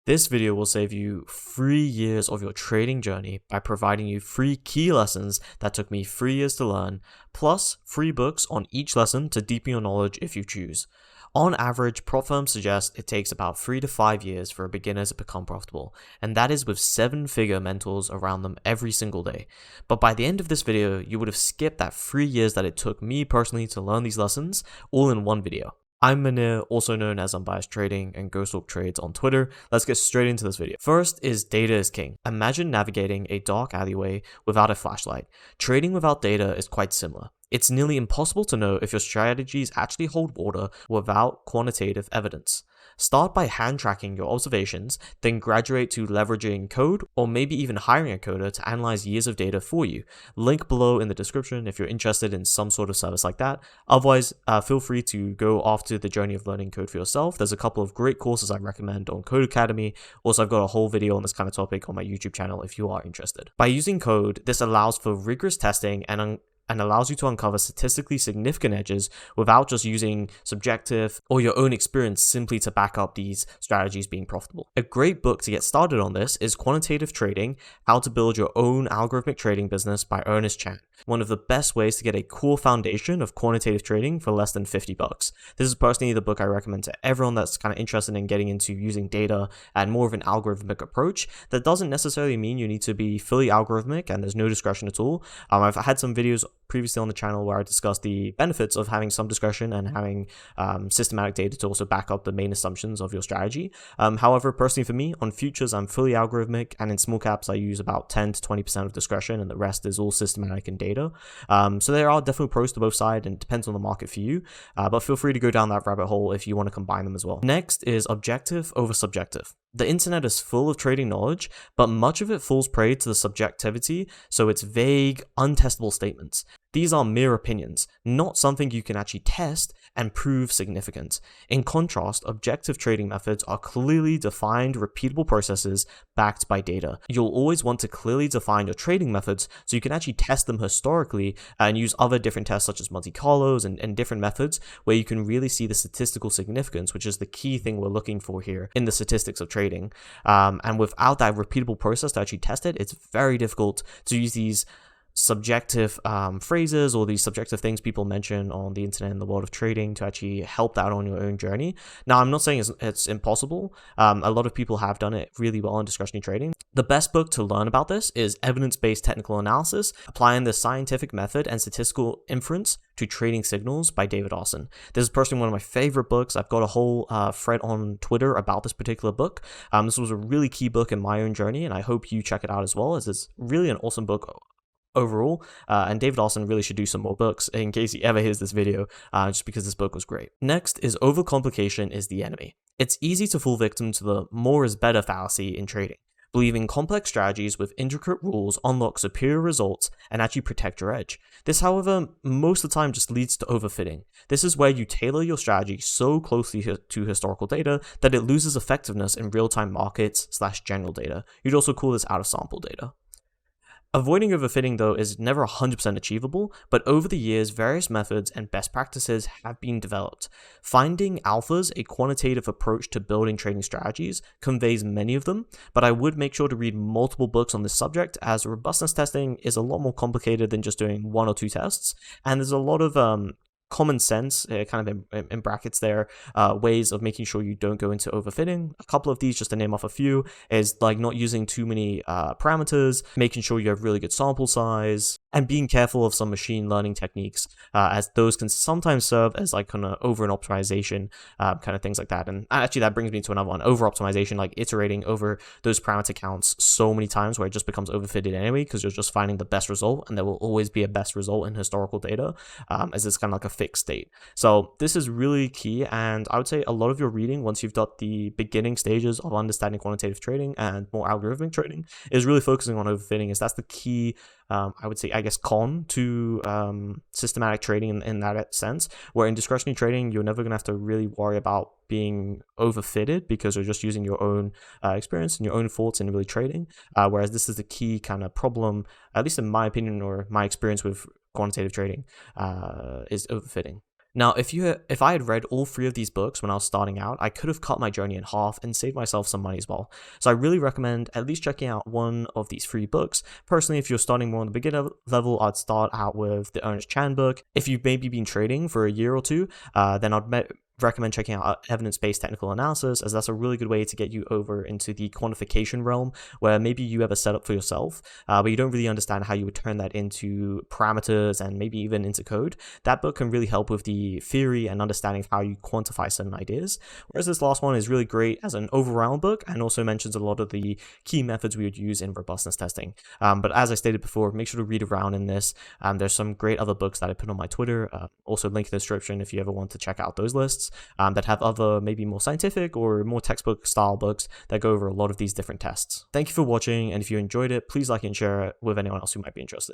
This video will save you 3 years of your trading journey by providing you 3 key lessons that took me 3 years to learn, plus free books on each lesson to deepen your knowledge if you choose. On average, prop firms suggest it takes about 3 to 5 years for a beginner to become profitable, and that is with 7-figure mentors around them every single day. But by the end of this video, you would have skipped that 3 years that it took me personally to learn these lessons, all in one video. I'm Manir, also known as Unbiased Trading and Ghostalk Trades on Twitter. Let's get straight into this video. First is data is king. Imagine navigating a dark alleyway without a flashlight. Trading without data is quite similar. It's nearly impossible to know if your strategies actually hold water without quantitative evidence. Start by hand tracking your observations, then graduate to leveraging code or maybe even hiring a coder to analyze years of data for you. Link below in the description if you're interested in some sort of service like that. Otherwise, feel free to go after the journey of learning code for yourself. There's a couple of great courses I recommend on Codecademy. Also, I've got a whole video on this kind of topic on my YouTube channel if you are interested. By using code, this allows for rigorous testing and allows you to uncover statistically significant edges without just using subjective or your own experience simply to back up these strategies being profitable. A great book to get started on this is Quantitative Trading: How to Build Your Own Algorithmic Trading Business by Ernest Chan. One of the best ways to get a core foundation of quantitative trading for less than $50. This is personally the book I recommend to everyone that's kind of interested in getting into using data and more of an algorithmic approach. That doesn't necessarily mean you need to be fully algorithmic and there's no discretion at all. I've had some videos previously on the channel where I discussed the benefits of having some discretion and having systematic data to also back up the main assumptions of your strategy. However, personally for me, on futures, I'm fully algorithmic, and in small caps, I use about 10 to 20% of discretion, and the rest is all systematic and data. So there are definitely pros to both sides, and it depends on the market for you, but feel free to go down that rabbit hole if you want to combine them as well. Next is objective over subjective. The internet is full of trading knowledge, but much of it falls prey to the subjectivity, so it's vague, untestable statements. These are mere opinions, not something you can actually test and prove significant. In contrast, objective trading methods are clearly defined, repeatable processes backed by data. You'll always want to clearly define your trading methods so you can actually test them historically and use other different tests such as Monte Carlos and different methods where you can really see the statistical significance, which is the key thing we're looking for here in the statistics of trading. And without that repeatable process to actually test it, it's very difficult to use these subjective phrases or these subjective things people mention on the internet in the world of trading to actually help out on your own journey. Now, I'm not saying it's impossible. A lot of people have done it really well in discretionary trading. The best book to learn about this is Evidence-Based Technical Analysis: Applying the Scientific Method and Statistical Inference to Trading Signals by David Austin. This is personally one of my favorite books. I've got a whole thread on Twitter about this particular book. This was a really key book in my own journey, and I hope you check it out as well, as it's really an awesome book overall, and David Austin really should do some more books in case he ever hears this video, just because this book was great. Next is overcomplication is the enemy. It's easy to fall victim to the more is better fallacy in trading, believing complex strategies with intricate rules unlock superior results and actually protect your edge. This, however, most of the time just leads to overfitting. This is where you tailor your strategy so closely to historical data that it loses effectiveness in real-time markets/general data. You'd also call this out-of-sample data. Avoiding overfitting, though, is never 100% achievable, but over the years, various methods and best practices have been developed. Finding alphas, a quantitative approach to building trading strategies, conveys many of them, but I would make sure to read multiple books on this subject, as robustness testing is a lot more complicated than just doing 1 or 2 tests, and there's a lot of common sense, kind of in brackets there, ways of making sure you don't go into overfitting. A couple of these, just to name off a few, is like not using too many parameters, making sure you have really good sample size, and being careful of some machine learning techniques, as those can sometimes serve as like kind of over an optimization, kind of things like that. And actually that brings me to another one: over optimization, like iterating over those parameter counts so many times where it just becomes overfitted anyway, because you're just finding the best result, and there will always be a best result in historical data, as it's kind of like a fixed state. So this is really key, and I would say a lot of your reading, once you've got the beginning stages of understanding quantitative trading and more algorithmic trading, is really focusing on overfitting, as that's the key, I would say, I guess, con to systematic trading in that sense, where in discretionary trading, you're never going to have to really worry about being overfitted because you're just using your own experience and your own thoughts in really trading, whereas this is the key kind of problem, at least in my opinion or my experience with quantitative trading, is overfitting. Now, if I had read all three of these books when I was starting out, I could have cut my journey in half and saved myself some money as well. So I really recommend at least checking out one of these three books. Personally, if you're starting more on the beginner level, I'd start out with the Ernest Chan book. If you've maybe been trading for a year or two, then I'd recommend checking out evidence-based technical analysis, as that's a really good way to get you over into the quantification realm, where maybe you have a setup for yourself, but you don't really understand how you would turn that into parameters and maybe even into code. That book can really help with the theory and understanding of how you quantify certain ideas. Whereas this last one is really great as an overall book and also mentions a lot of the key methods we would use in robustness testing. But as I stated before, make sure to read around in this. There's some great other books that I put on my Twitter, also link in the description if you ever want to check out those lists. That have other maybe more scientific or more textbook style books that go over a lot of these different tests. Thank you for watching, and if you enjoyed it, please like and share it with anyone else who might be interested.